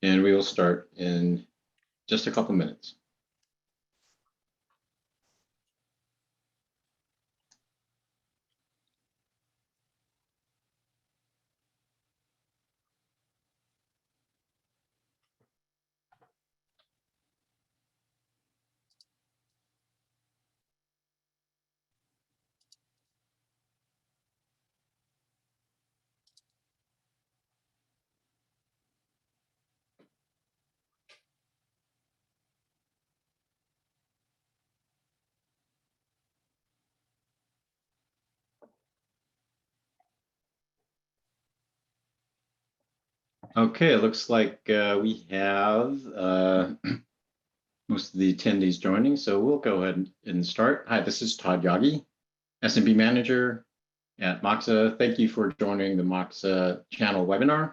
and we will start in just a couple minutes. Okay, it looks like we have most of the attendees joining, so we'll go ahead and start. Hi, this is Todd Yagi, SMB Manager at Moxa. Thank you for joining the Moxa channel webinar.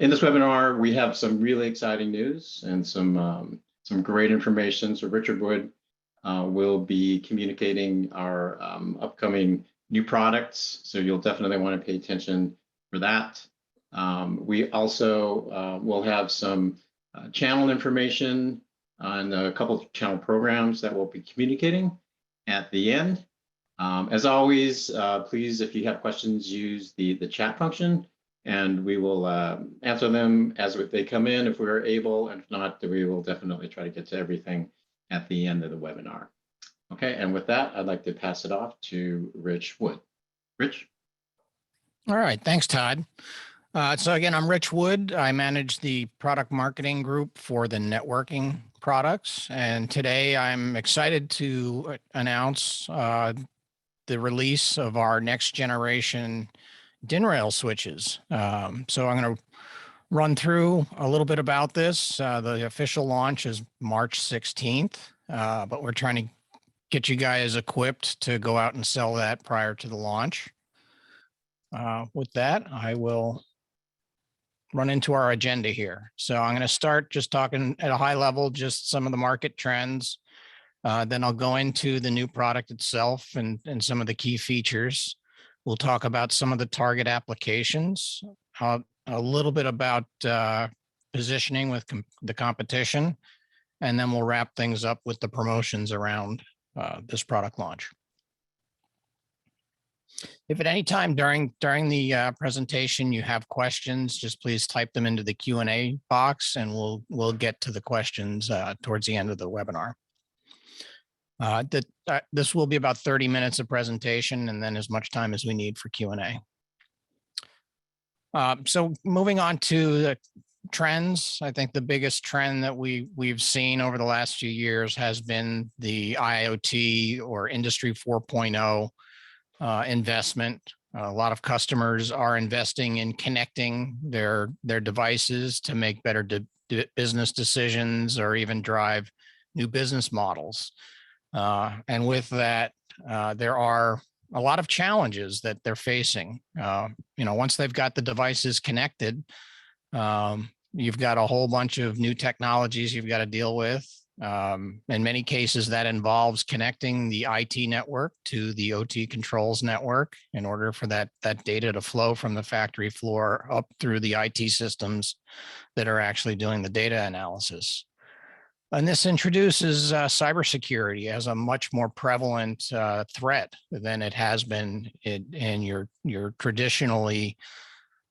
In this webinar, we have some really exciting news and some great information. So Richard Wood will be communicating our upcoming new products, so you'll definitely want to pay attention for that. We also will have some channel information on a couple of channel programs that we'll be communicating at the end. As always, please, if you have questions, use the chat function, and we will answer them as they come in if we're able, and if not, we will definitely try to get to everything at the end of the webinar. Okay, and with that, I'd like to pass it off to Rich Wood. Rich? All right, thanks, Todd. So again, I'm Rich Wood. I manage the product marketing group for the networking products. And today I'm excited to announce the release of our next generation DIN rail switches. So I'm going to run through a little bit about this. The official launch is March 16th, but we're trying to get you guys equipped to go out and sell that prior to the launch. With that, I will run into our agenda here. So I'm going to start just talking at a high level, just some of the market trends. Then I'll go into the new product itself and some of the key features. We'll talk about some of the target applications, a little bit about positioning with the competition, and then we'll wrap things up with the promotions around this product launch. If at any time during the presentation you have questions, just please type them into the Q&A box, and we'll get to the questions towards the end of the webinar. This will be about 30 minutes of presentation, and then as much time as we need for Q&A. So moving on to the trends, I think the biggest trend that we've seen over the last few years has been the IoT or Industry 4.0 investment. A lot of customers are investing in connecting their devices to make better business decisions or even drive new business models. And with that, there are a lot of challenges that they're facing. Once they've got the devices connected, you've got a whole bunch of new technologies you've got to deal with. In many cases, that involves connecting the IT network to the OT controls network in order for that data to flow from the factory floor up through the IT systems that are actually doing the data analysis. And this introduces cybersecurity as a much more prevalent threat than it has been in your traditionally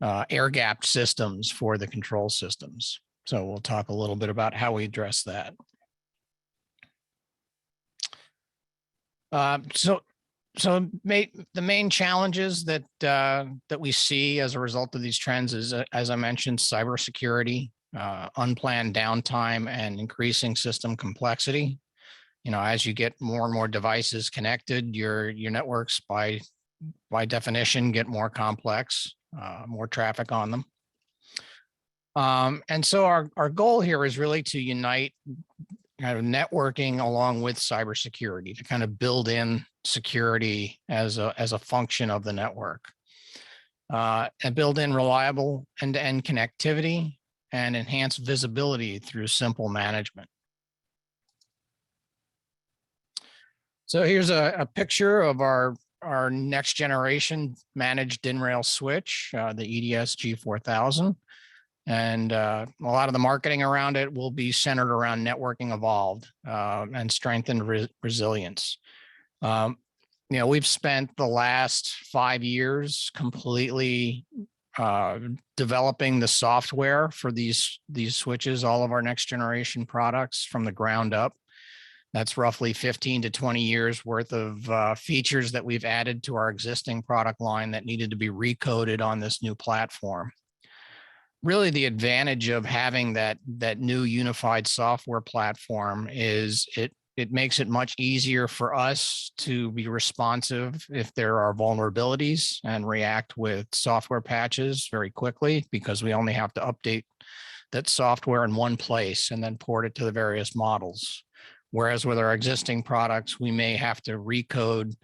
air-gapped systems for the control systems. So we'll talk a little bit about how we address that. So the main challenges that we see as a result of these trends is, as I mentioned, cybersecurity, unplanned downtime, and increasing system complexity. As you get more and more devices connected, your networks by definition get more complex, more traffic on them. And so our goal here is really to unite kind of networking along with cybersecurity to kind of build in security as a function of the network, and build in reliable end-to-end connectivity and enhance visibility through simple management. So here's a picture of our next generation managed DIN rail switch, the EDS G4000. And a lot of the marketing around it will be centered around networking evolved and strengthened resilience. We've spent the last 5 years completely developing the software for these switches, all of our next generation products from the ground up. That's roughly 15 to 20 years worth of features that we've added to our existing product line that needed to be recoded on this new platform. Really, the advantage of having that new unified software platform is it makes it much easier for us to be responsive if there are vulnerabilities and react with software patches very quickly, because we only have to update that software in one place and then port it to the various models. Whereas with our existing products, we may have to recode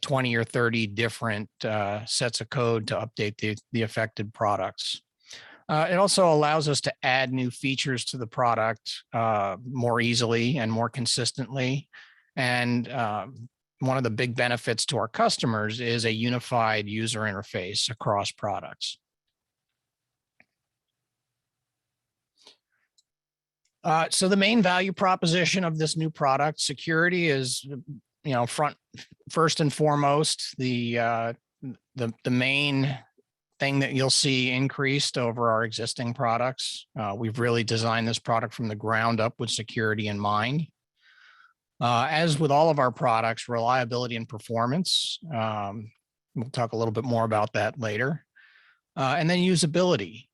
20 or 30 different sets of code to update the affected products. It also allows us to add new features to the product more easily and more consistently. And one of the big benefits to our customers is a unified user interface across products. So the main value proposition of this new product, security, is, first and foremost, the main thing that you'll see increased over our existing products. We've really designed this product from the ground up with security in mind. As with all of our products, reliability and performance. We'll talk a little bit more about that later. And then usability.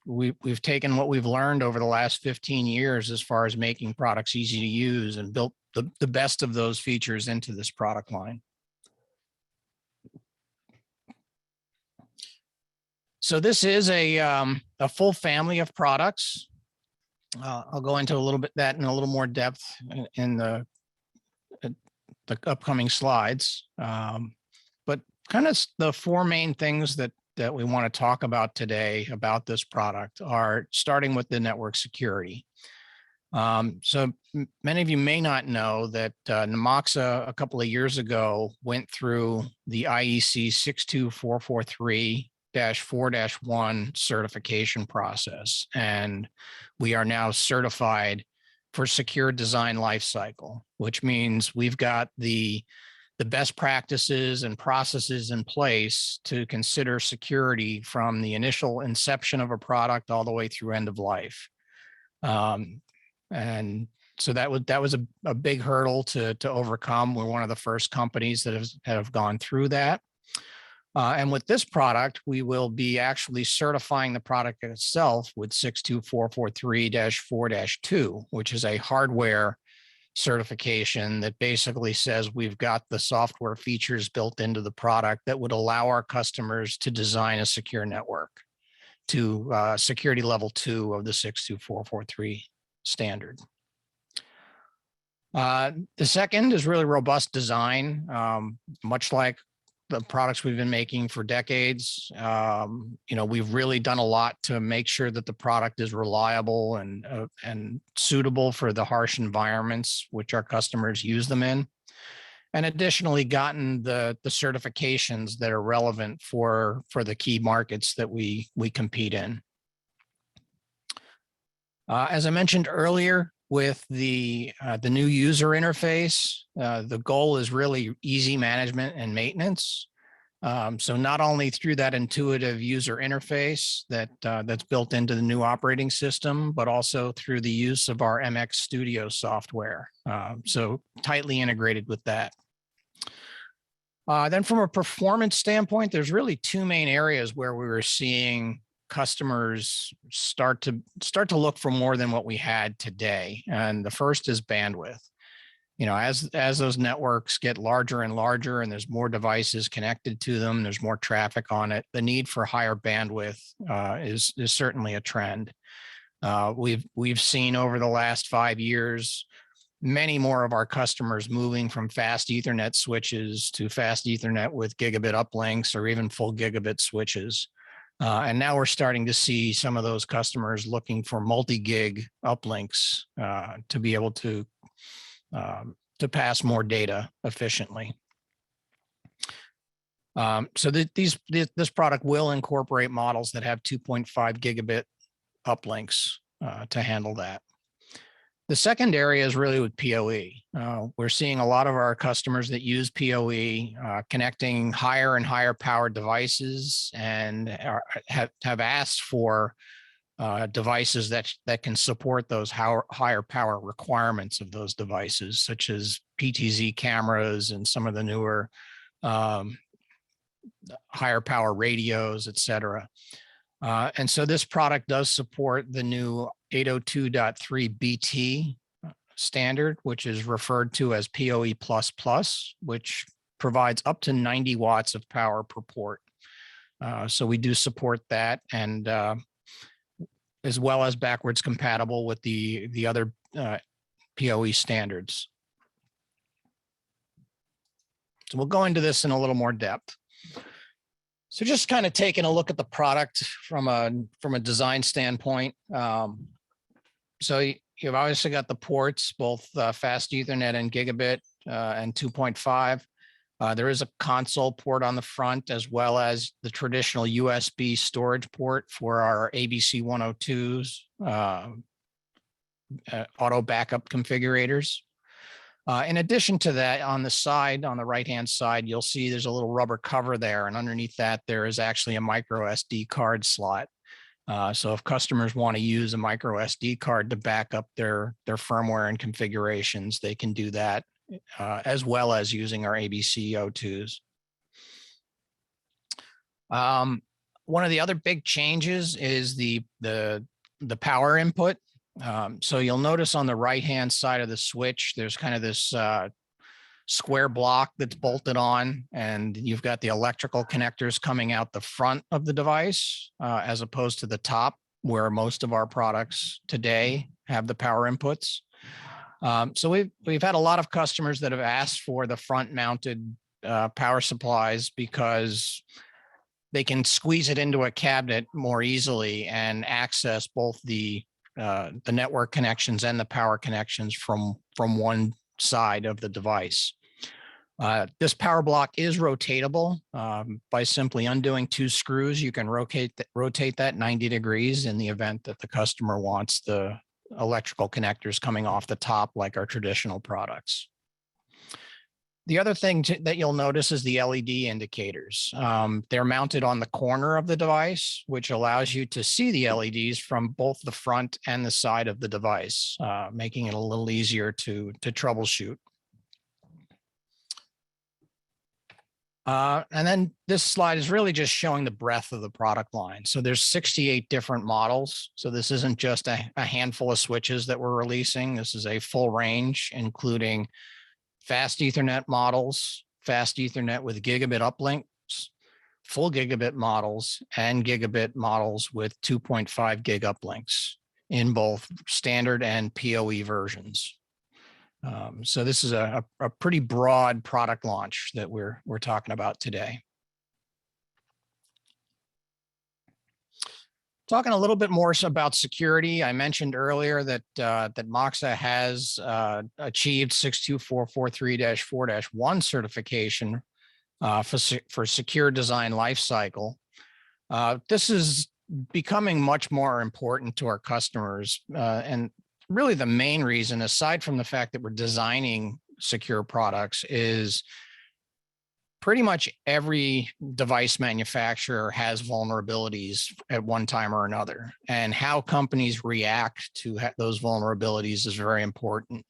We've taken what we've learned over the last 15 years as far as making products easy to use and built the best of those features into this product line. So this is a full family of products. I'll go into a little bit that in a little more depth in the upcoming slides. But kind of the four main things that we want to talk about today about this product are starting with the network security. So many of you may not know that Moxa a couple of years ago went through the IEC 62443-4-1 certification process, and we are now certified for secure design lifecycle, which means we've got the best practices and processes in place to consider security from the initial inception of a product all the way through end of life. And so that was a big hurdle to overcome. We're one of the first companies that have gone through that. And with this product, we will be actually certifying the product itself with 62443-4-2, which is a hardware certification that basically says we've got the software features built into the product that would allow our customers to design a secure network to security level 2 of the 62443 standard. The second is really robust design, much like the products we've been making for decades. We've really done a lot to make sure that the product is reliable and suitable for the harsh environments which our customers use them in, and additionally gotten the certifications that are relevant for the key markets that we compete in. As I mentioned earlier, with the new user interface, the goal is really easy management and maintenance. So not only through that intuitive user interface that's built into the new operating system, but also through the use of our MX Studio software. So tightly integrated with that. Then from a performance standpoint, there's really two main areas where we were seeing customers start to look for more than what we had today. And the first is bandwidth. As those networks get larger and larger and there's more devices connected to them, there's more traffic on it, the need for higher bandwidth is certainly a trend. We've seen over the last 5 years, many more of our customers moving from fast Ethernet switches to fast Ethernet with gigabit uplinks or even full gigabit switches. And now we're starting to see some of those customers looking for multi-gig uplinks to be able to pass more data efficiently. This product will incorporate models that have 2.5 gigabit uplinks to handle that. The second area is really with PoE. We're seeing a lot of our customers that use PoE connecting higher and higher powered devices and have asked for devices that can support those higher power requirements of those devices, such as PTZ cameras and some of the newer higher power radios, et cetera. And so this product does support the new 802.3 BT standard, which is referred to as PoE++, which provides up to 90 watts of power per port. So we do support that, and as well as backwards compatible with the other PoE standards. So we'll go into this in a little more depth. So just kind of taking a look at the product from a design standpoint. So you've obviously got the ports, both fast Ethernet and gigabit and 2.5. There is a console port on the front, as well as the traditional USB storage port for our ABC 102s auto backup configurators. In addition to that, on the side, on the right-hand side, you'll see there's a little rubber cover there, and underneath that, there is actually a micro SD card slot. So if customers want to use a micro SD card to back up their firmware and configurations, they can do that, as well as using our ABC 02s. One of the other big changes is the power input. So you'll notice on the right-hand side of the switch, there's kind of this square block that's bolted on, and you've got the electrical connectors coming out the front of the device, as opposed to the top, where most of our products today have the power inputs. So we've had a lot of customers that have asked for the front-mounted power supplies because they can squeeze it into a cabinet more easily and access both the network connections and the power connections from one side of the device. This power block is rotatable. By simply undoing 2 screws, you can rotate that 90 degrees in the event that the customer wants the electrical connectors coming off the top like our traditional products. The other thing that you'll notice is the LED indicators. They're mounted on the corner of the device, which allows you to see the LEDs from both the front and the side of the device, making it a little easier to troubleshoot. And then this slide is really just showing the breadth of the product line. So there's 68 different models. So this isn't just a handful of switches that we're releasing. This is a full range, including fast Ethernet models, fast Ethernet with gigabit uplinks, full gigabit models, and gigabit models with 2.5 gig uplinks in both standard and PoE versions. So this is a pretty broad product launch that we're talking about today. Talking a little bit more about security, I mentioned earlier that Moxa has achieved 62443-4-1 certification for secure design lifecycle. This is becoming much more important to our customers, and really the main reason, aside from the fact that we're designing secure products, is pretty much every device manufacturer has vulnerabilities at one time or another, and how companies react to those vulnerabilities is very important.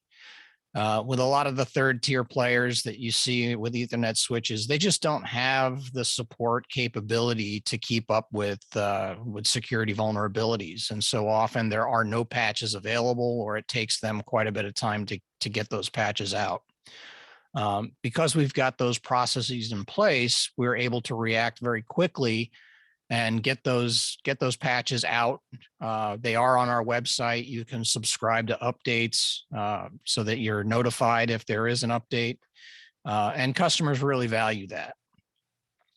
With a lot of the third-tier players that you see with Ethernet switches, they just don't have the support capability to keep up with security vulnerabilities, and so often there are no patches available, or it takes them quite a bit of time to get those patches out. Because we've got those processes in place, we're able to react very quickly and get those patches out. They are on our website. You can subscribe to updates so that you're notified if there is an update. And customers really value that.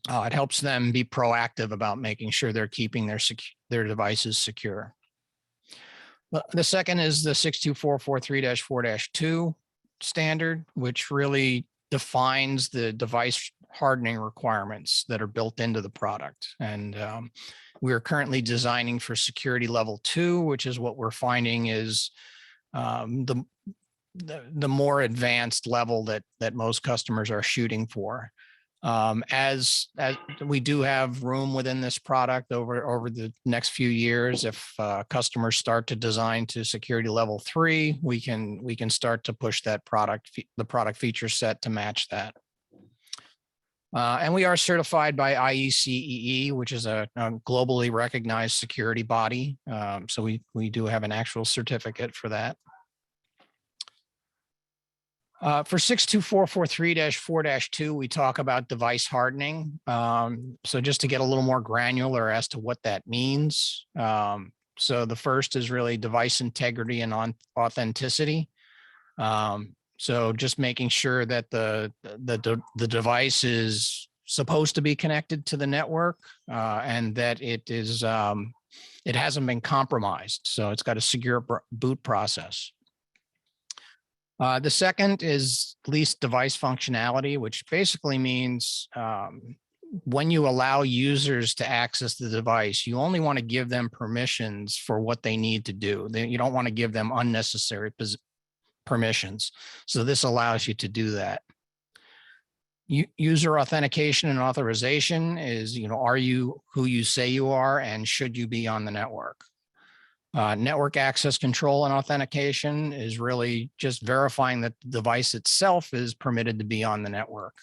It helps them be proactive about making sure they're keeping their devices secure. The second is the 62443-4-2 standard, which really defines the device hardening requirements that are built into the product. And we are currently designing for security level 2, which is what we're finding is the more advanced level that most customers are shooting for. As we do have room within this product over the next few years, if customers start to design to security level 3, we can start to push that the product feature set to match that. And we are certified by IECEE, which is a globally recognized security body. So we do have an actual certificate for that. For 62443-4-2, we talk about device hardening. So just to get a little more granular as to what that means. So the first is really device integrity and authenticity. So just making sure that the device is supposed to be connected to the network and that it hasn't been compromised. So it's got a secure boot process. The second is least device functionality, which basically means when you allow users to access the device, you only want to give them permissions for what they need to do. You don't want to give them unnecessary permissions. So this allows you to do that. User authentication and authorization is, are you who you say you are and should you be on the network? Network access control and authentication is really just verifying that the device itself is permitted to be on the network.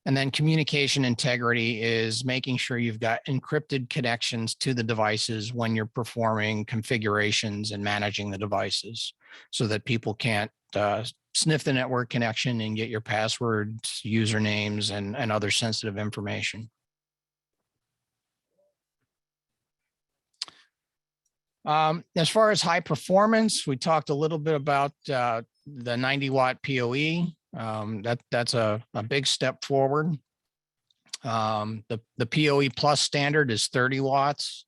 And then communication integrity is making sure you've got encrypted connections to the devices when you're performing configurations and managing the devices so that people can't sniff the network connection and get your passwords, usernames, and other sensitive information. As far as high performance, we talked a little bit about the 90-watt PoE. That's a big step forward. The PoE Plus standard is 30 watts,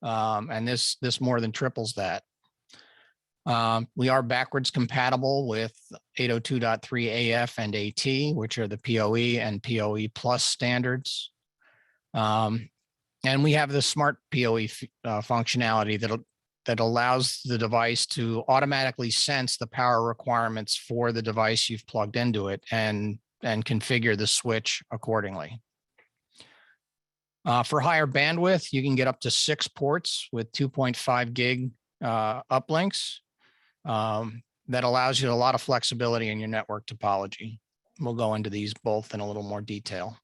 and this more than triples that. We are backwards compatible with 802.3 AF and AT, which are the PoE and PoE Plus standards. And we have the smart PoE functionality that allows the device to automatically sense the power requirements for the device you've plugged into it and configure the switch accordingly. For higher bandwidth, you can get up to 6 ports with 2.5 gig uplinks. That allows you a lot of flexibility in your network topology. We'll go into these both in a little more detail.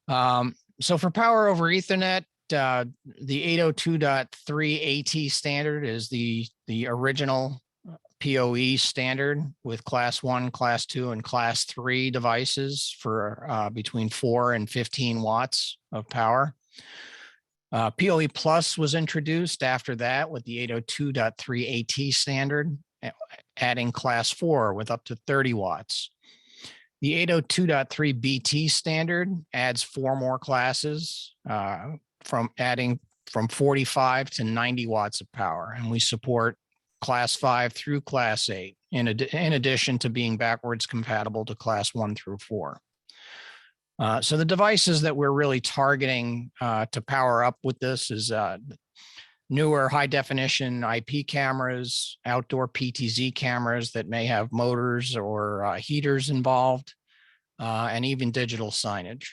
So for power over Ethernet, the 802.3 AT standard is the original PoE standard with class 1, class 2, and class 3 devices for between 4 and 15 watts of power. PoE Plus was introduced after that with the 802.3 AT standard, adding class 4 with up to 30 watts. The 802.3 BT standard adds 4 more classes, adding from 45 to 90 watts of power. And we support class 5 through class 8, in addition to being backwards compatible to class 1 through 4. So the devices that we're really targeting to power up with this is newer high definition IP cameras, outdoor PTZ cameras that may have motors or heaters involved, and even digital signage.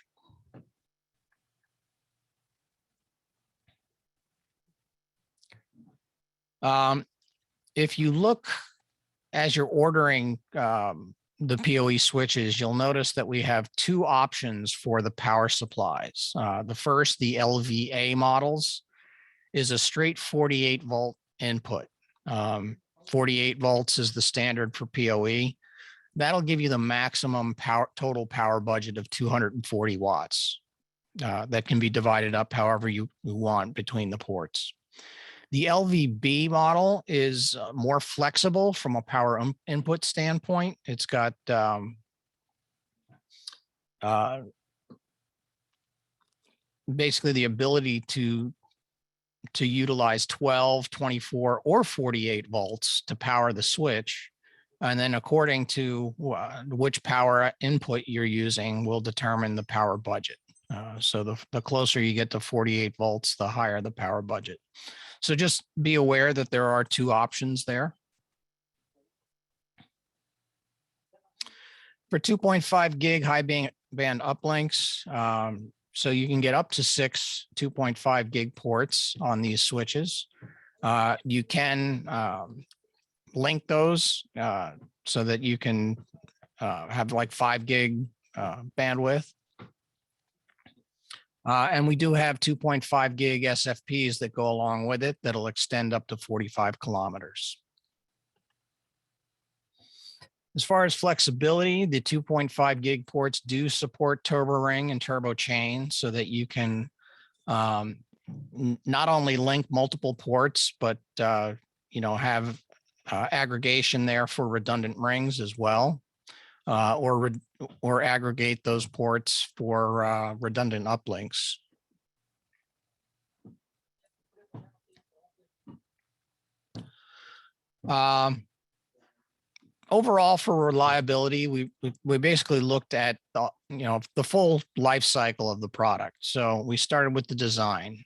If you look as you're ordering the PoE switches, you'll notice that we have 2 options for the power supplies. The first, the LVA models, is a straight 48 volt input. 48 volts is the standard for PoE. That'll give you the maximum total power budget of 240 watts. That can be divided up however you want between the ports. The LVB model is more flexible from a power input standpoint. It's got basically the ability to utilize 12, 24, or 48 volts to power the switch. And then according to which power input you're using will determine the power budget. So the closer you get to 48 volts, the higher the power budget. So just be aware that there are two options there. For 2.5 gig high band uplinks, so you can get up to 6 2.5 gig ports on these switches. You can link those so that you can have like 5 gig bandwidth. And we do have 2.5 gig SFPs that go along with it that'll extend up to 45 kilometers. As far as flexibility, the 2.5 gig ports do support turbo ring and turbo chain so that you can not only link multiple ports, but have aggregation there for redundant rings as well, or aggregate those ports for redundant uplinks. Overall, for reliability, we basically looked at the full life cycle of the product. So we started with the design.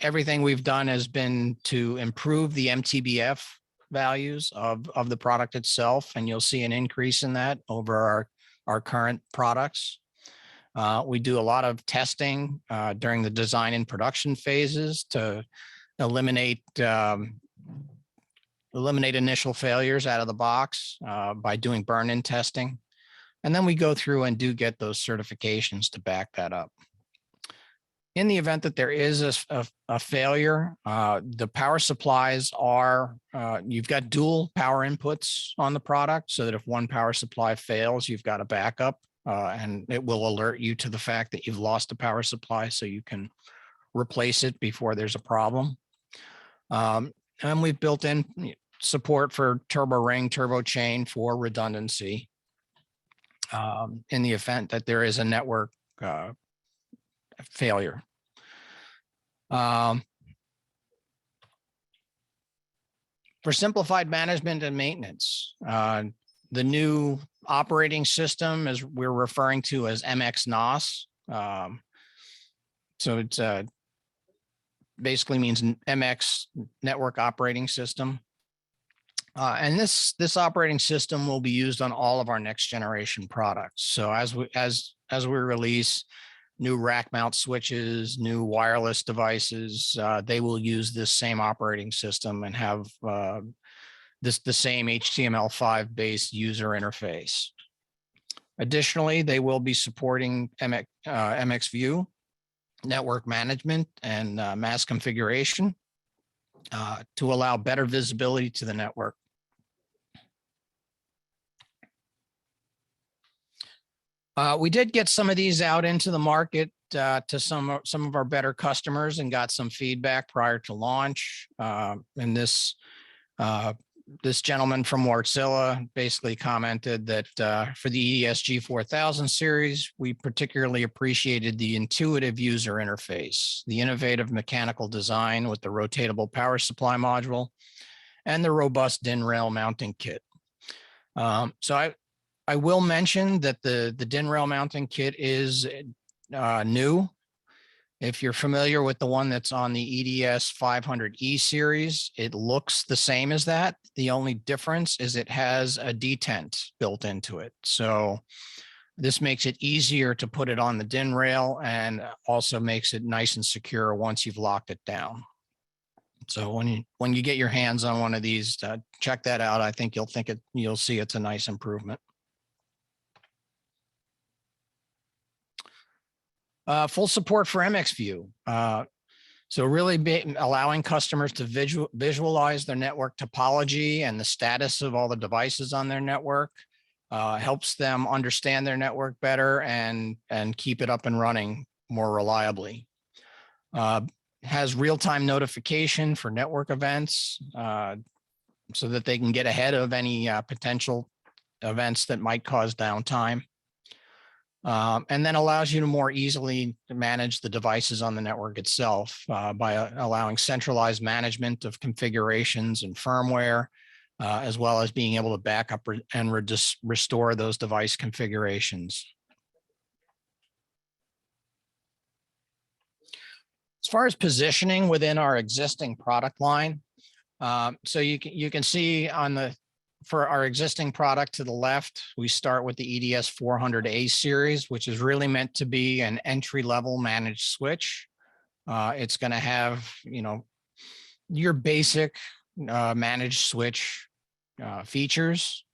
Everything we've done has been to improve the MTBF values of the product itself, and you'll see an increase in that over our current products. We do a lot of testing during the design and production phases to eliminate initial failures out of the box by doing burn-in testing. And then we go through and do get those certifications to back that up. In the event that there is a failure, the power supplies are, you've got dual power inputs on the product so that if one power supply fails, you've got a backup and it will alert you to the fact that you've lost a power supply so you can replace it before there's a problem. And we've built in support for turbo ring, turbo chain for redundancy in the event that there is a network failure. For simplified management and maintenance, the new operating system is we're referring to as MX-NOS. So it's basically means MX Network Operating System. And this operating system will be used on all of our next generation products. So as we release new rack mount switches, new wireless devices, they will use this same operating system and have the same HTML5 based user interface. Additionally, they will be supporting MX View, network management, and mass configuration to allow better visibility to the network. We did get some of these out into the market to some of our better customers and got some feedback prior to launch. And this gentleman from Wartzilla basically commented that for the EDS G4000 series, we particularly appreciated the intuitive user interface, the innovative mechanical design with the rotatable power supply module, and the robust DIN rail mounting kit. So I will mention that the DIN rail mounting kit is new. If you're familiar with the one that's on the EDS 500E series, it looks the same as that. The only difference is it has a detent built into it. So this makes it easier to put it on the DIN rail and also makes it nice and secure once you've locked it down. So when you get your hands on one of these, check that out. I think you'll see it's a nice improvement. Full support for MX View. So really allowing customers to visualize their network topology and the status of all the devices on their network helps them understand their network better and keep it up and running more reliably. Has real-time notification for network events so that they can get ahead of any potential events that might cause downtime. And then allows you to more easily manage the devices on the network itself by allowing centralized management of configurations and firmware, as well as being able to back up and restore those device configurations. As far as positioning within our existing product line, so you can see for our existing product to the left, we start with the EDS 400A series, which is really meant to be an entry-level managed switch. It's going to have, your basic managed switch features.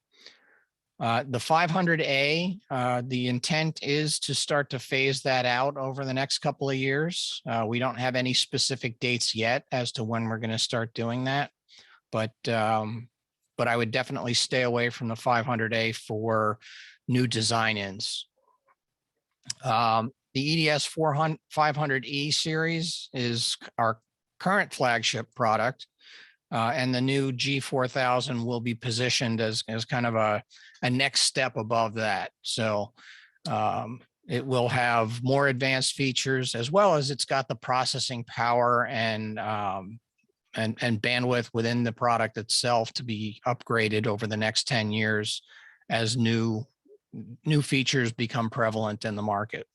The 500A, the intent is to start to phase that out over the next couple of years. We don't have any specific dates yet as to when we're going to start doing that, but I would definitely stay away from the 500A for new design-ins. The EDS 500E series is our current flagship product, and the new G4000 will be positioned as kind of a next step above that. So it will have more advanced features, as well as it's got the processing power and bandwidth within the product itself to be upgraded over the next 10 years as new features become prevalent in the market.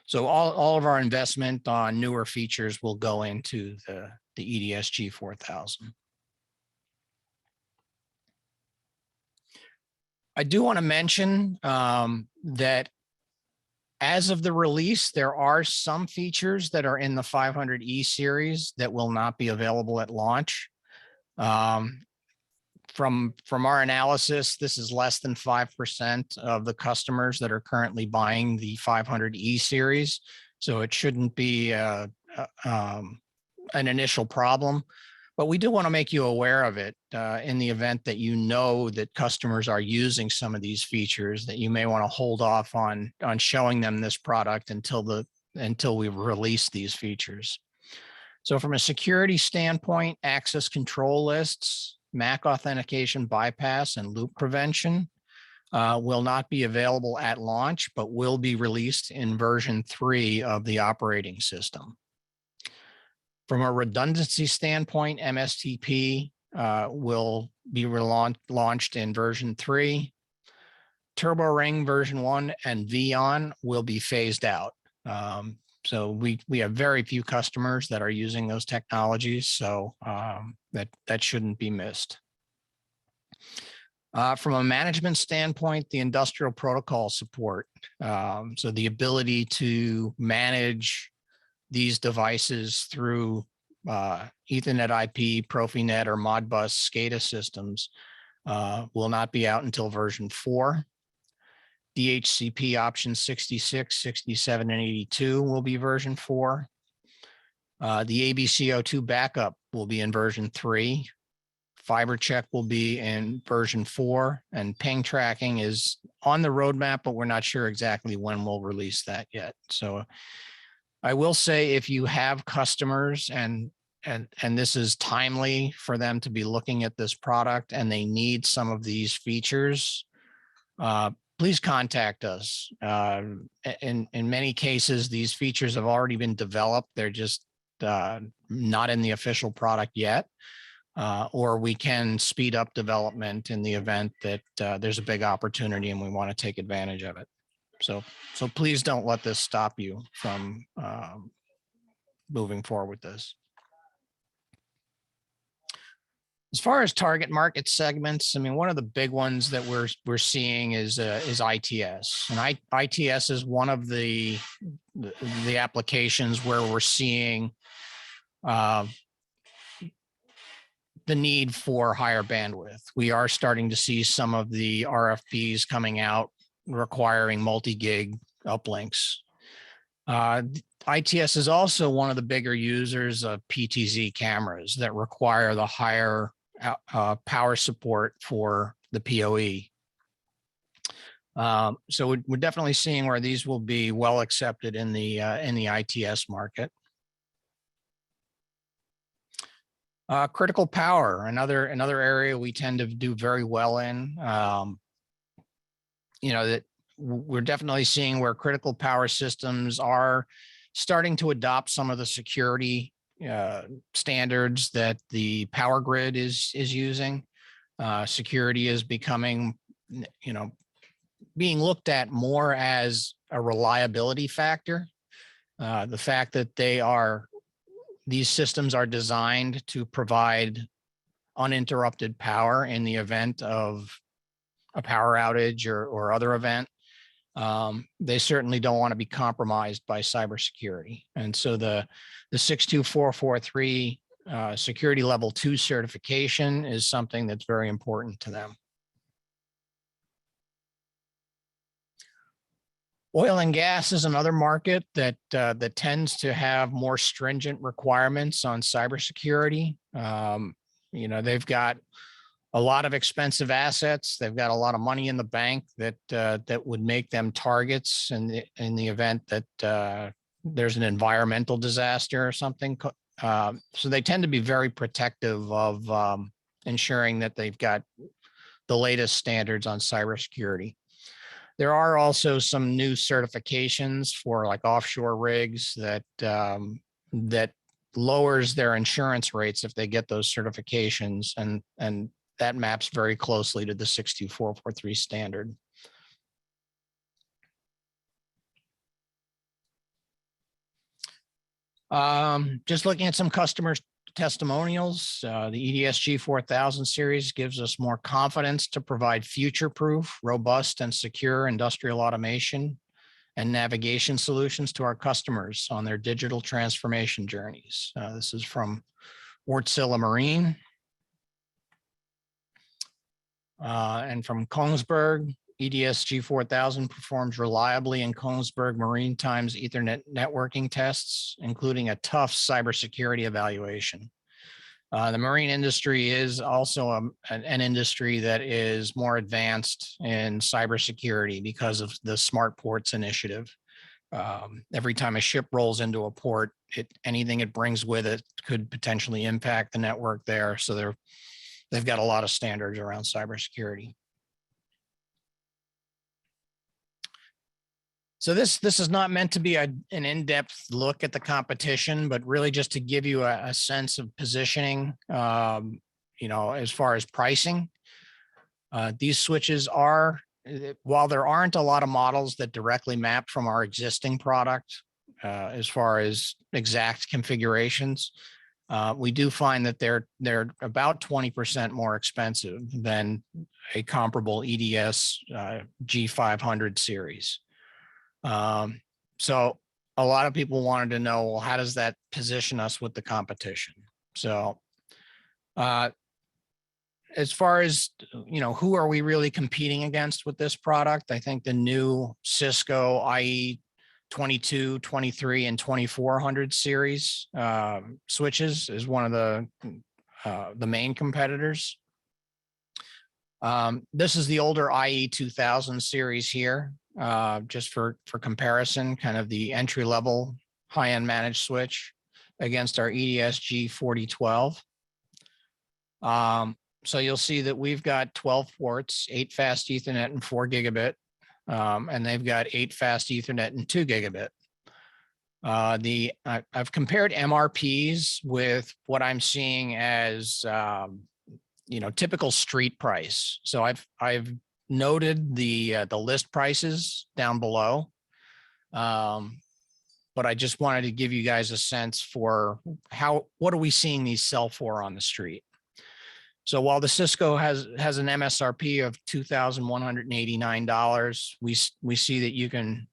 So all of our investment on newer features will go into the EDS G4000. I do want to mention that as of the release, there are some features that are in the 500E series that will not be available at launch. From our analysis, this is less than 5% of the customers that are currently buying the 500E series. So it shouldn't be an initial problem, but we do want to make you aware of it in the event that that customers are using some of these features, that you may want to hold off on showing them this product until we release these features. So from a security standpoint, access control lists, MAC authentication bypass, and loop prevention will not be available at launch, but will be released in version 3 of the operating system. From a redundancy standpoint, MSTP will be launched in version 3. Turbo Ring version 1 and VON will be phased out. So we have very few customers that are using those technologies, so that shouldn't be missed. From a management standpoint, the industrial protocol support, so the ability to manage these devices through Ethernet IP, Profinet, or Modbus SCADA systems will not be out until version 4. DHCP options 66, 67, and 82 will be version 4. The ABCO2 backup will be in version 3. Fiber check will be in version 4, and ping tracking is on the roadmap, but we're not sure exactly when we'll release that yet. So I will say, if you have customers and this is timely for them to be looking at this product and they need some of these features, please contact us. In many cases, these features have already been developed. They're just not in the official product yet, or we can speed up development in the event that there's a big opportunity and we want to take advantage of it. So please don't let this stop you from moving forward with this. As far as target market segments, I mean, one of the big ones that we're seeing is ITS, and ITS is one of the applications where we're seeing the need for higher bandwidth. We are starting to see some of the RFPs coming out requiring multi-gig uplinks. ITS is also one of the bigger users of PTZ cameras that require the higher power support for the PoE. So we're definitely seeing where these will be well accepted in the ITS market. Critical power, another area we tend to do very well in. That we're definitely seeing where critical power systems are starting to adopt some of the security standards that the power grid is using. Security is becoming, being looked at more as a reliability factor. The fact that these systems are designed to provide uninterrupted power in the event of a power outage or other event. They certainly don't want to be compromised by cybersecurity. And so the 62443 security level 2 certification is something that's very important to them. Oil and gas is another market that tends to have more stringent requirements on cybersecurity. They've got a lot of expensive assets. They've got a lot of money in the bank that would make them targets in the event that there's an environmental disaster or something. So they tend to be very protective of ensuring that they've got the latest standards on cybersecurity. There are also some new certifications for like offshore rigs that lowers their insurance rates if they get those certifications, and that maps very closely to the 62443 standard. Just looking at some customer testimonials, the EDS G4000 series gives us more confidence to provide future-proof, robust, and secure industrial automation and navigation solutions to our customers on their digital transformation journeys. This is from Wärtsilä Marine. And from Kongsberg, EDS G4000 performs reliably in Kongsberg Maritime's Ethernet networking tests, including a tough cybersecurity evaluation. The marine industry is also an industry that is more advanced in cybersecurity because of the Smart Ports initiative. Every time a ship rolls into a port, anything it brings with it could potentially impact the network there. So they've got a lot of standards around cybersecurity. So this is not meant to be an in-depth look at the competition, but really just to give you a sense of positioning, as far as pricing. These switches are, while there aren't a lot of models that directly map from our existing product, as far as exact configurations, we do find that they're about 20% more expensive than a comparable EDS G500 series. So a lot of people wanted to know, well, how does that position us with the competition? So as far as, who are we really competing against with this product? I think the new Cisco IE 22, 23, and 2400 series switches is one of the main competitors. This is the older IE 2000 series here, just for comparison, kind of the entry level high-end managed switch against our EDS G4012. So you'll see that we've got 12 ports, 8 fast Ethernet and 4 gigabit. And they've got 8 fast Ethernet and 2 gigabit. I've compared MRPs with what I'm seeing as typical street price. So I've noted the list prices down below, but I just wanted to give you guys a sense for what are we seeing these sell for on the street. So while the Cisco has an MSRP of $2,189, we see that you can,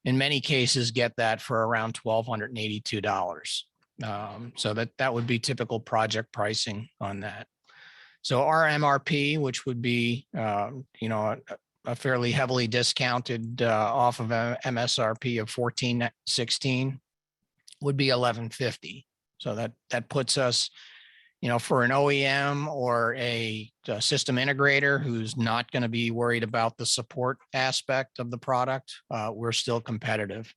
in many cases, get that for around $1,282. So that would be typical project pricing on that. So our MRP, which would be a fairly heavily discounted off of a MSRP of $1,416, would be $1,150. So that puts us, for an OEM or a system integrator who's not going to be worried about the support aspect of the product, we're still competitive.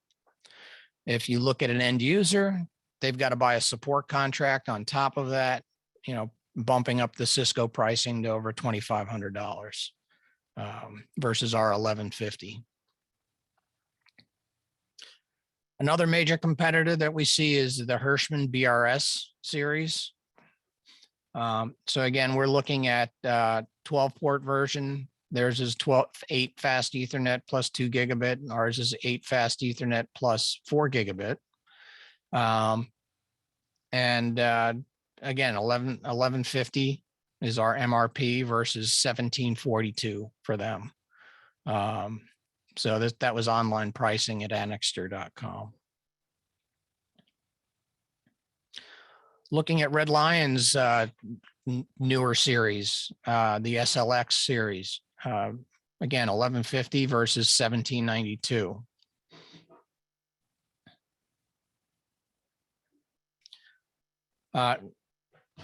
If you look at an end user, they've got to buy a support contract on top of that, bumping up the Cisco pricing to over $2,500 versus our $1,150. Another major competitor that we see is the Hirschmann BRS series. So again, we're looking at 12 port version. Theirs is 8 fast Ethernet plus 2 gigabit. Ours is 8 fast Ethernet plus 4 gigabit. And again, 1150 is our MRP versus 1742 for them. So that was online pricing at annexter.com. Looking at Red Lion's newer series, the SLX series, again, 1150 versus 1792.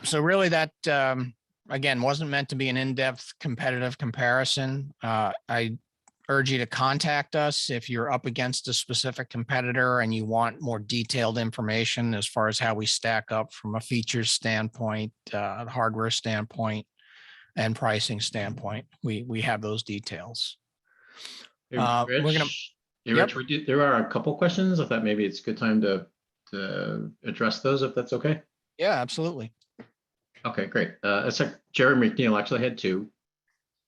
So really that, again, wasn't meant to be an in-depth competitive comparison. I urge you to contact us if you're up against a specific competitor and you want more detailed information as far as how we stack up from a features standpoint, hardware standpoint, and pricing standpoint. We have those details. Hey, We're gonna. Rich, there are a couple questions. I thought maybe it's a good time to address those, if that's okay. Yeah, absolutely. Okay, great. Jerry McNeil actually had two.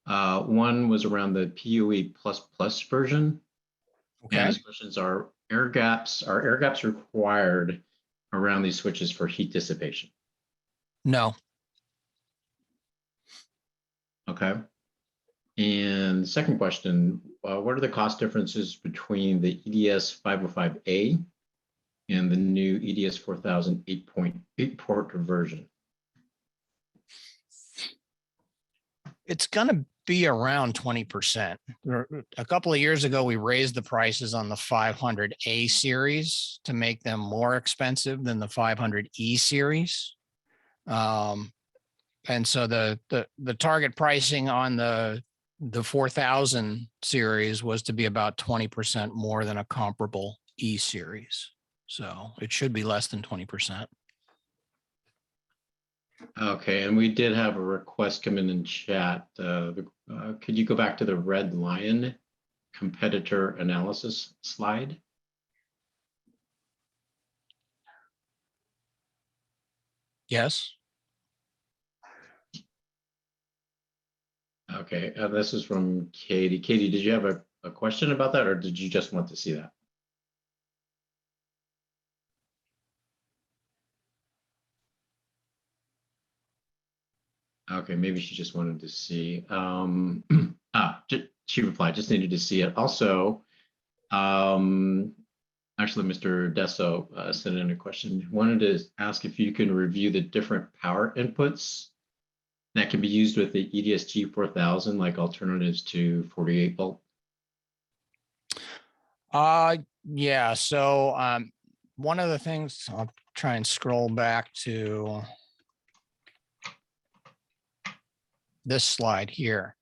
One was around the PoE++ version. Okay. And his questions are air gaps required around these switches for heat dissipation? No. Okay. And the second question, what are the cost differences between the EDS 505A and the new EDS 4000 8.8 port version? It's going to be around 20%. A couple of years ago, we raised the prices on the 500A series to make them more expensive than the 500E series. And so the target pricing on the 4000 series was to be about 20% more than a comparable E series. So it should be less than 20%. Okay, and we did have a request come in chat. Could you go back to the Red Lion competitor analysis slide? Yes. Okay, this is from Katie. Katie, did you have a question about that, or did you just want to see that? Okay, maybe she just wanted to see. She replied, just needed to see it. Also, actually, Mr. Desso sent in a question. Wanted to ask if you can review the different power inputs that can be used with the EDS G4000, like alternatives to 48 volt. Yeah. So one of the things, I'll try and scroll back to this slide here.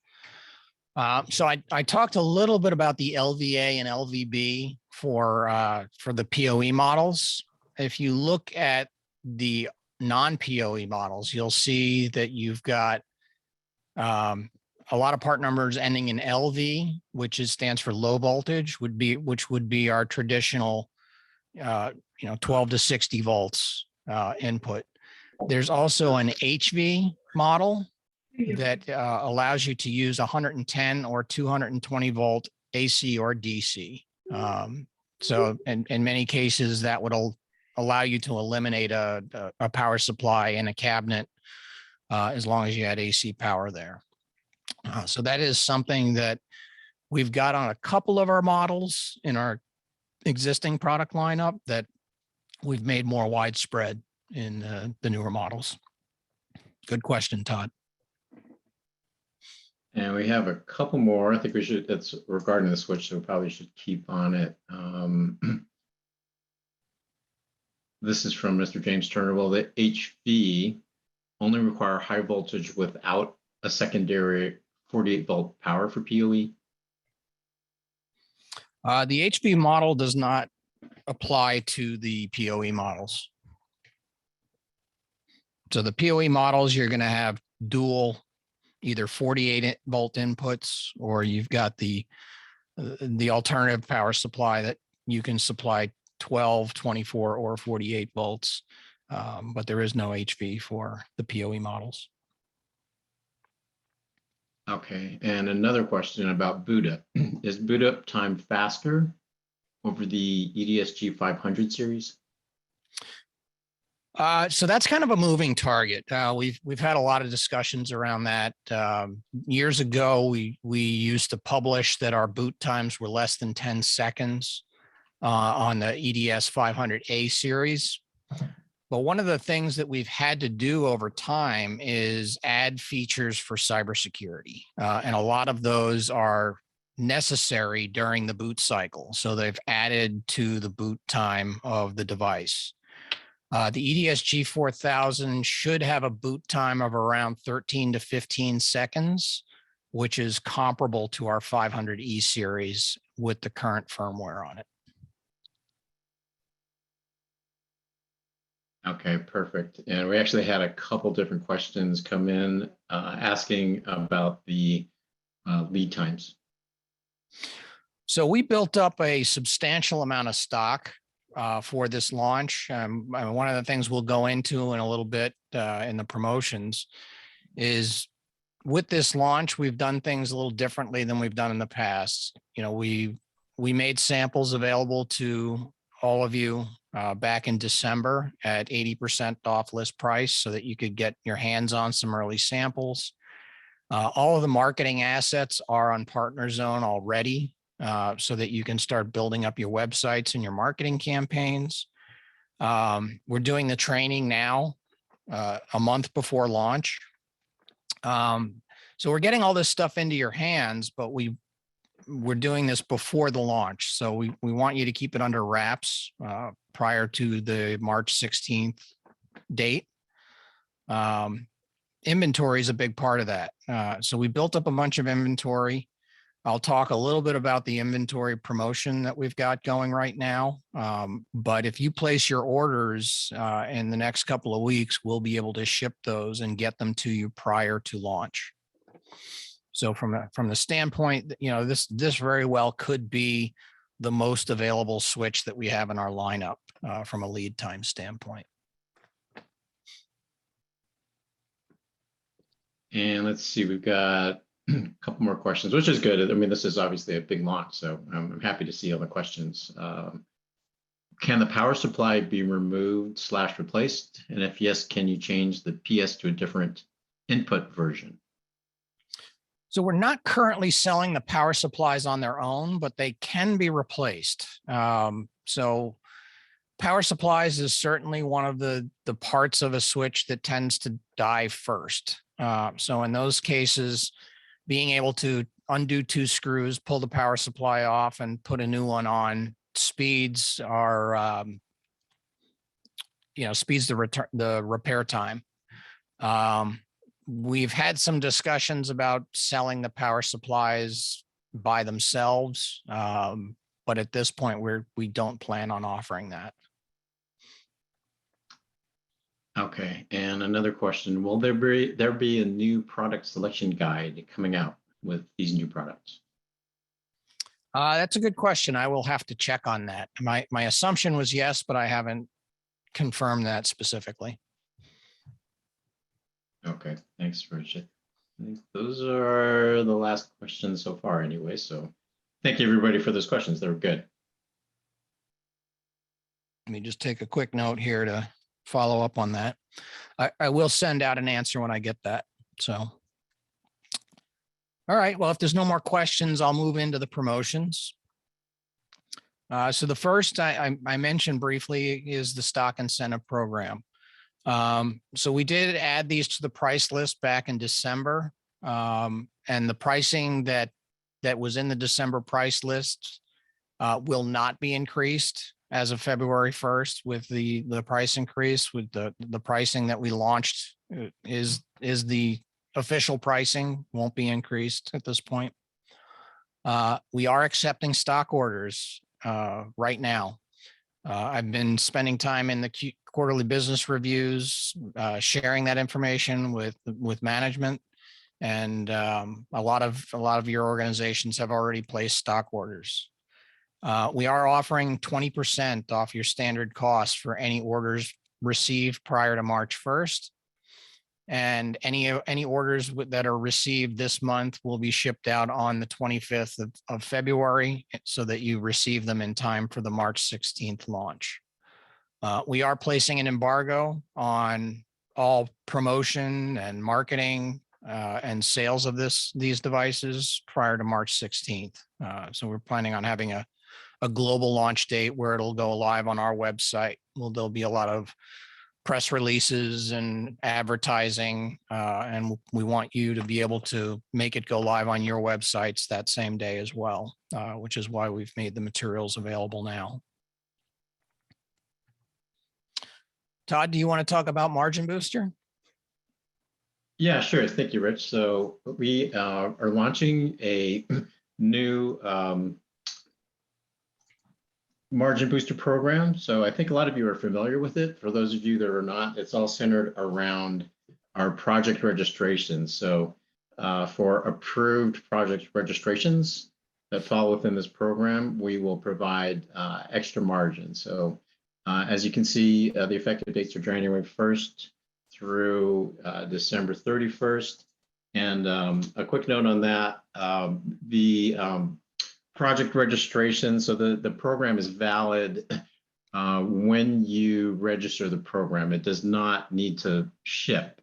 So I talked a little bit about the LVA and LVB for the PoE models. If you look at the non-PoE models, you'll see that you've got a lot of part numbers ending in LV, which stands for low voltage, which would be our traditional 12 to 60 volts input. There's also an HV model that allows you to use 110 or 220 volt AC or DC. So in many cases, that would allow you to eliminate a power supply in a cabinet as long as you had AC power there. So that is something that we've got on a couple of our models in our existing product lineup that we've made more widespread in the newer models. Good question, Todd. And we have a couple more. I think we should, that's regarding the switch, so we probably should keep on it. This is from Mr. James Turner. Will the HV only require high voltage without a secondary 48 volt power for PoE? The HV model does not apply to the PoE models. So the PoE models, you're going to have dual either 48 volt inputs, or you've got the alternative power supply that you can supply 12, 24, or 48 volts. but there is no HV for the POE models. Okay, and another question about boot up. Is boot up time faster over the EDS G500 series? So that's kind of a moving target. We've had a lot of discussions around that. Years ago, we used to publish that our boot times were less than 10 seconds on the EDS 500A series. But one of the things that we've had to do over time is add features for cybersecurity, and a lot of those are necessary during the boot cycle. So they've added to the boot time of the device. The EDS G4000 should have a boot time of around 13 to 15 seconds, which is comparable to our 500E series with the current firmware on it. Okay, perfect. And we actually had a couple different questions come in asking about the lead times. So we built up a substantial amount of stock for this launch. One of the things we'll go into in a little bit in the promotions is with this launch, we've done things a little differently than we've done in the past. You know, we made samples available to all of you back in December at 80% off list price so that you could get your hands on some early samples. All of the marketing assets are on Partner Zone already, so that you can start building up your websites and your marketing campaigns. We're doing the training now, a month before launch. So we're getting all this stuff into your hands, but we're doing this before the launch. So we want you to keep it under wraps prior to the March 16th date. Inventory is a big part of that. So we built up a bunch of inventory. I'll talk a little bit about the inventory promotion that we've got going right now. But if you place your orders in the next couple of weeks, we'll be able to ship those and get them to you prior to launch. So from the standpoint, you know, this very well could be the most available switch that we have in our lineup from a lead time standpoint. And let's see, we've got a couple more questions, which is good. I mean, this is obviously a big launch, so I'm happy to see all the questions. Can the power supply be removed / replaced? And if yes, can you change the PS to a different input version? So we're not currently selling the power supplies on their own, but they can be replaced. So power supplies is certainly one of the parts of a switch that tends to die first. So in those cases, being able to undo 2 screws, pull the power supply off and put a new one on speeds our, speeds the repair time. We've had some discussions about selling the power supplies by themselves, but at this point, we don't plan on offering that. Okay, and another question: will there be a new product selection guide coming out with these new products? That's a good question. I will have to check on that. My assumption was yes, but I haven't confirmed that specifically. Okay, thanks, Richard. I think those are the last questions so far anyway, so thank you everybody for those questions. They were good. Let me just take a quick note here to follow up on that. I will send out an answer when I get that. So, all right, well, if there's no more questions, I'll move into the promotions. So the first I mentioned briefly is the stock incentive program. So we did add these to the price list back in December. And the pricing that was in the December price list will not be increased as of February 1st with the price increase. With the pricing that we launched is the official pricing, won't be increased at this point. We are accepting stock orders right now. I've been spending time in the quarterly business reviews, sharing that information with management, and a lot of your organizations have already placed stock orders. We are offering 20% off your standard cost for any orders received prior to March 1st. And any orders that are received this month will be shipped out on the 25th of February so that you receive them in time for the March 16th launch. We are placing an embargo on all promotion and marketing and sales of these devices prior to March 16th. So we're planning on having a global launch date where it'll go live on our website. There'll be a lot of press releases and advertising, and we want you to be able to make it go live on your websites that same day as well, which is why we've made the materials available now. Todd, do you want to talk about Margin Booster? Yeah, sure. Thank you, Rich. So we are launching a new Margin Booster program. So I think a lot of you are familiar with it. For those of you that are not, it's all centered around our project registrations. So for approved project registrations that fall within this program, we will provide extra margin. So as you can see, the effective dates are January 1st through December 31st. And a quick note on that, the project registration, so the program is valid when you register the program. It does not need to ship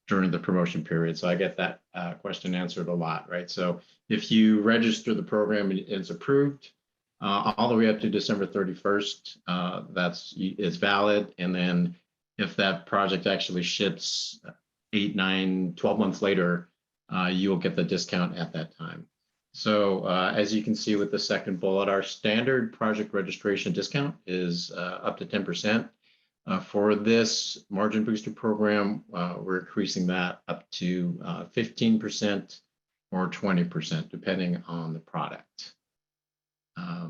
during the promotion period. So I get that question answered a lot, right? So if you register the program and it's approved, all the way up to December 31st, it's valid. And then if that project actually ships 8, 9, 12 months later, you will get the discount at that time. So as you can see with the second bullet, our standard project registration discount is up to 10%. For this Margin Booster program, we're increasing that up to 15% or 20%, depending on the product.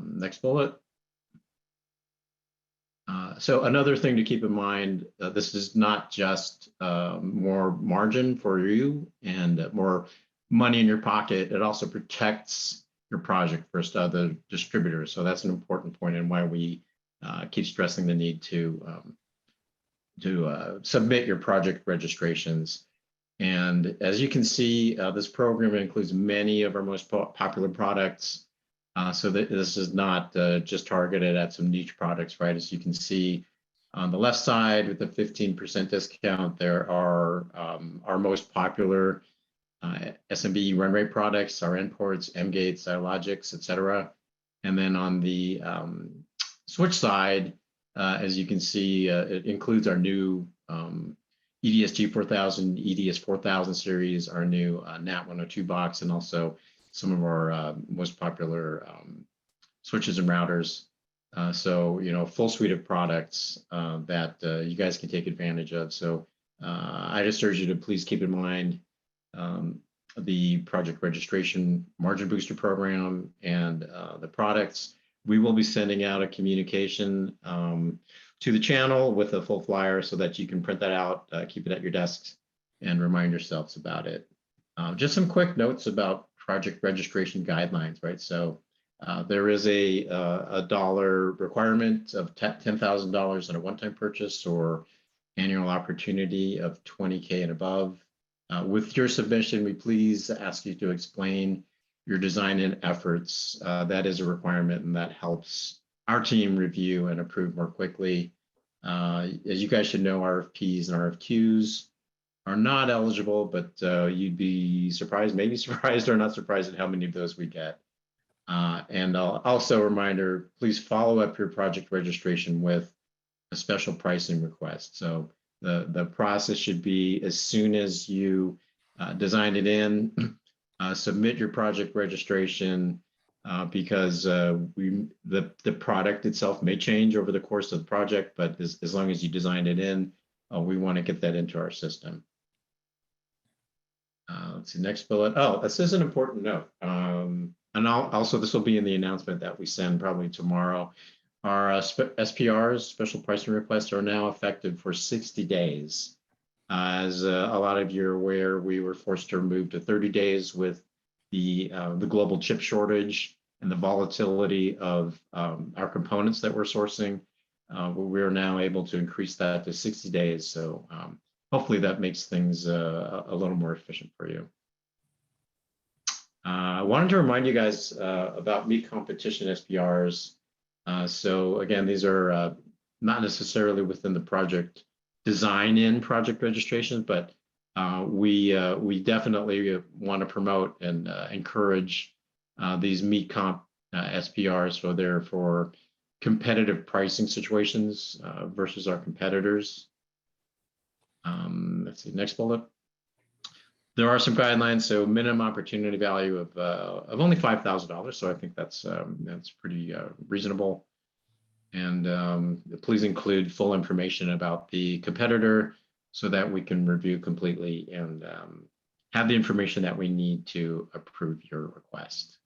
Next bullet. So another thing to keep in mind, this is not just more margin for you and more money in your pocket. It also protects your project versus other distributors. So that's an important point and why we keep stressing the need to submit your project registrations. And as you can see, this program includes many of our most popular products. So that this is not just targeted at some niche products, right? As you can see on the left side with the 15% discount, there are our most popular SMB run rate products, our N-ports, M-gates, Logics, et cetera. And then on the switch side, as you can see, it includes our new EDS G4000, EDS 4000 series, our new NAT 102 box, and also some of our most popular switches and routers. So, you know, full suite of products that you guys can take advantage of. So I just urge you to please keep in mind the project registration Margin Booster program and the products. We will be sending out a communication to the channel with a full flyer so that you can print that out, keep it at your desks, and remind yourselves about it. Just some quick notes about project registration guidelines, right? So there is a dollar requirement of $10,000 in a one-time purchase or annual opportunity of 20K and above. With your submission, we please ask you to explain your design and efforts. That is a requirement, and that helps our team review and approve more quickly. As you guys should know, RFPs and RFQs are not eligible, but you'd be surprised, maybe surprised or not surprised at how many of those we get. And also a reminder, please follow up your project registration with a special pricing request. So the process should be as soon as you design it in, submit your project registration because the product itself may change over the course of the project, but as long as you designed it in, we want to get that into our system. Let's see, next bullet. Oh, this is an important note. And also this will be in the announcement that we send probably tomorrow. Our SPRs, special pricing requests, are now effective for 60 days. As a lot of you are aware, we were forced to move to 30 days with the global chip shortage and the volatility of our components that we're sourcing. but we're now able to increase that to 60 days. So hopefully that makes things a little more efficient for you. I wanted to remind you guys about meat competition SPRs. So again, these are not necessarily within the project design-in project registration, but we definitely want to promote and encourage these meat comp SPRs. So they're for competitive pricing situations versus our competitors. Let's see, next bullet. There are some guidelines, so minimum opportunity value of only $5,000. So I think that's pretty reasonable. And please include full information about the competitor so that we can review completely and have the information that we need to approve your request.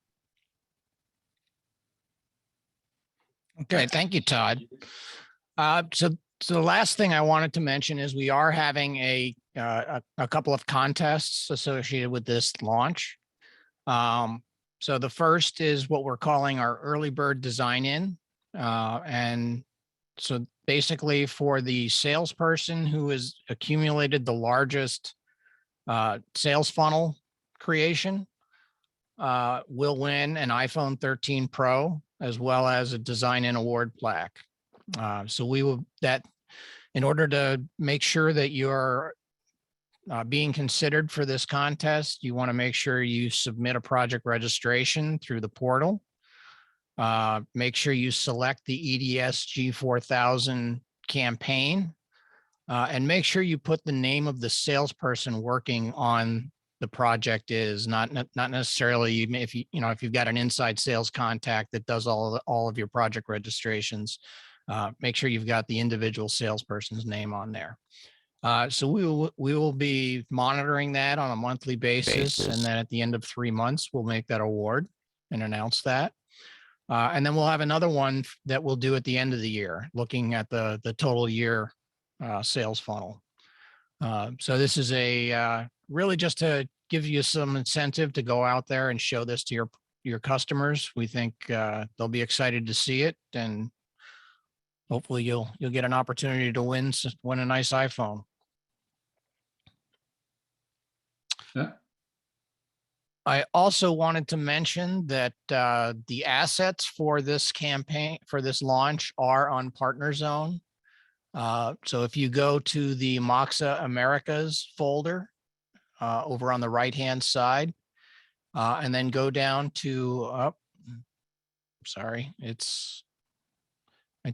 Okay, thank you, Todd. So the last thing I wanted to mention is we are having a couple of contests associated with this launch. So the first is what we're calling our early bird design-in. And so basically for the salesperson who has accumulated the largest sales funnel creation, will win an iPhone 13 Pro as well as a design-in award plaque. So we will, in order to make sure that you're being considered for this contest, you want to make sure you submit a project registration through the portal. Make sure you select the EDS G4000 campaign, and make sure you put the name of the salesperson working on the project is not necessarily if you've got an inside sales contact that does all of your project registrations. Make sure you've got the individual salesperson's name on there. So we will be monitoring that on a monthly basis, and then at the end of 3 months, we'll make that award and announce that. And then we'll have another one that we'll do at the end of the year, looking at the total year sales funnel. So this is really just to give you some incentive to go out there and show this to your customers. We think they'll be excited to see it, and hopefully you'll get an opportunity to win a nice iPhone. Yeah. I also wanted to mention that the assets for this campaign, for this launch, are on Partner Zone. So if you go to the Moxa Americas folder over on the right-hand side, and then go down to, I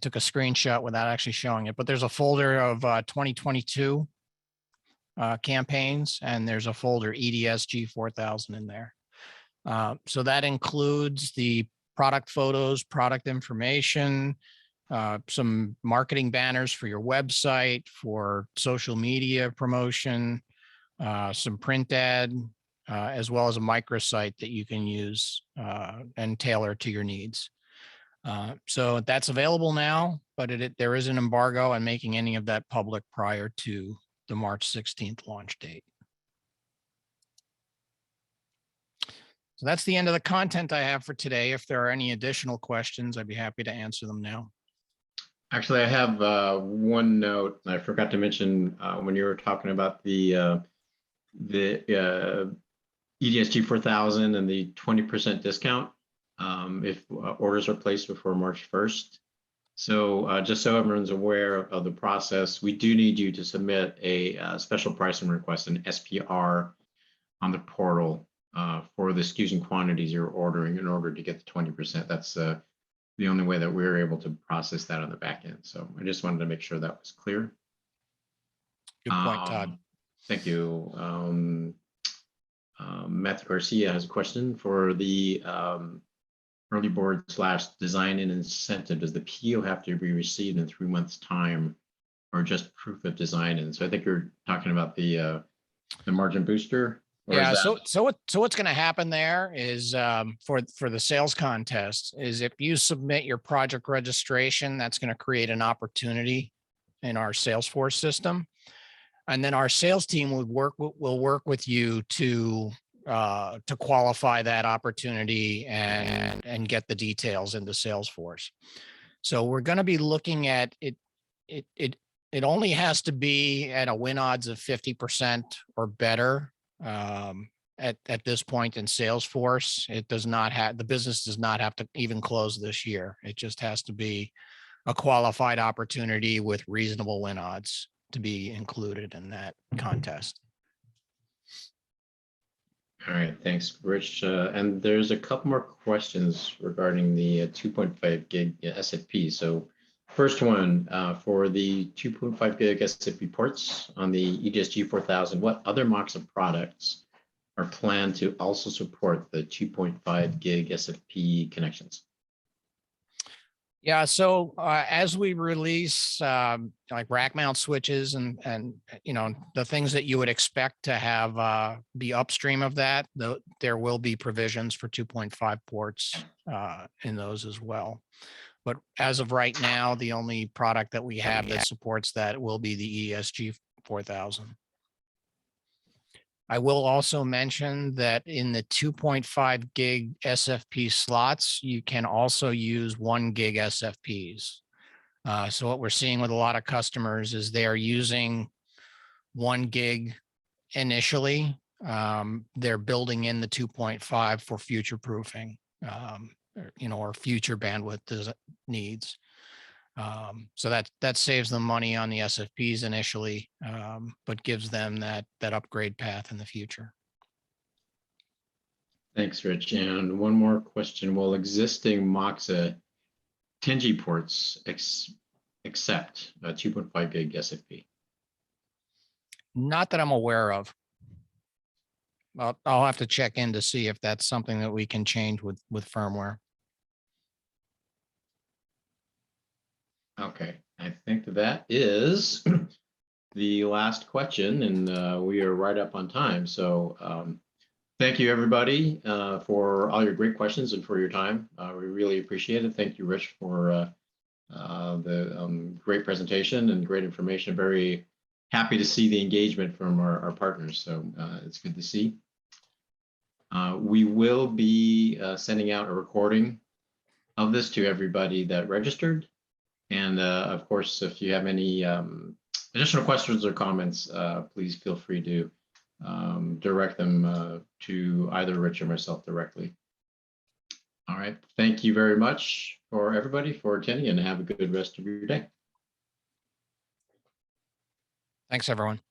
took a screenshot without actually showing it, but there's a folder of 2022 campaigns, and there's a folder EDS G4000 in there. So that includes the product photos, product information, some marketing banners for your website, for social media promotion, some print ad, as well as a microsite that you can use and tailor to your needs. So that's available now, but there is an embargo on making any of that public prior to the March 16th launch date. So that's the end of the content I have for today. If there are any additional questions, I'd be happy to answer them now. Actually, I have one note I forgot to mention when you were talking about the EDS G4000 and the 20% discount if orders are placed before March 1st. So just so everyone's aware of the process, we do need you to submit a special pricing request, an SPR, on the portal for the SKUs and quantities you're ordering in order to get the 20%. That's the only way that we're able to process that on the back end. So I just wanted to make sure that was clear. Good point, Todd. Thank you. Matthew Garcia has a question for the early board / design and incentive. Does the PO have to be received in 3 months' time, or just proof of design? And so I think you're talking about the margin booster. Yeah. So what's going to happen there is for the sales contest is if you submit your project registration, that's going to create an opportunity in our Salesforce system, and then our sales team will work with you to qualify that opportunity and get the details into Salesforce. So we're going to be looking at it. It only has to be at a win odds of 50% or better. At this point in Salesforce, it does not have, the business does not have to even close this year. It just has to be a qualified opportunity with reasonable win odds to be included in that contest. All right, thanks, Rich. And there's a couple more questions regarding the 2.5 gig SFP. So first one, for the 2.5 gig SFP ports on the EDS G4000, what other Moxa products are planned to also support the 2.5 gig SFP connections? Yeah, so as we release like rack mount switches and the things that you would expect to have be upstream of that, there will be provisions for 2.5 ports in those as well. But as of right now, the only product that we have that supports that will be the ESG 4000. I will also mention that in the 2.5 gig SFP slots, you can also use 1 gig SFPs. So what we're seeing with a lot of customers is they are using 1 gig initially. They're building in the 2.5 for future proofing, or future bandwidth needs. So that saves them money on the SFPs initially, but gives them that upgrade path in the future. Thanks, Rich. And one more question. Will existing Moxa 10G ports accept a 2.5 gig SFP? Not that I'm aware of. I'll have to check in to see if that's something that we can change with firmware. Okay, I think that is the last question, and we are right up on time. So thank you, everybody, for all your great questions and for your time. We really appreciate it. Thank you, Rich, for the great presentation and great information. Very happy to see the engagement from our partners. So it's good to see. We will be sending out a recording of this to everybody that registered. And of course, if you have any additional questions or comments, please feel free to direct them to either Rich or myself directly. All right. Thank you very much for everybody for attending, and have a good rest of your day. Thanks, everyone.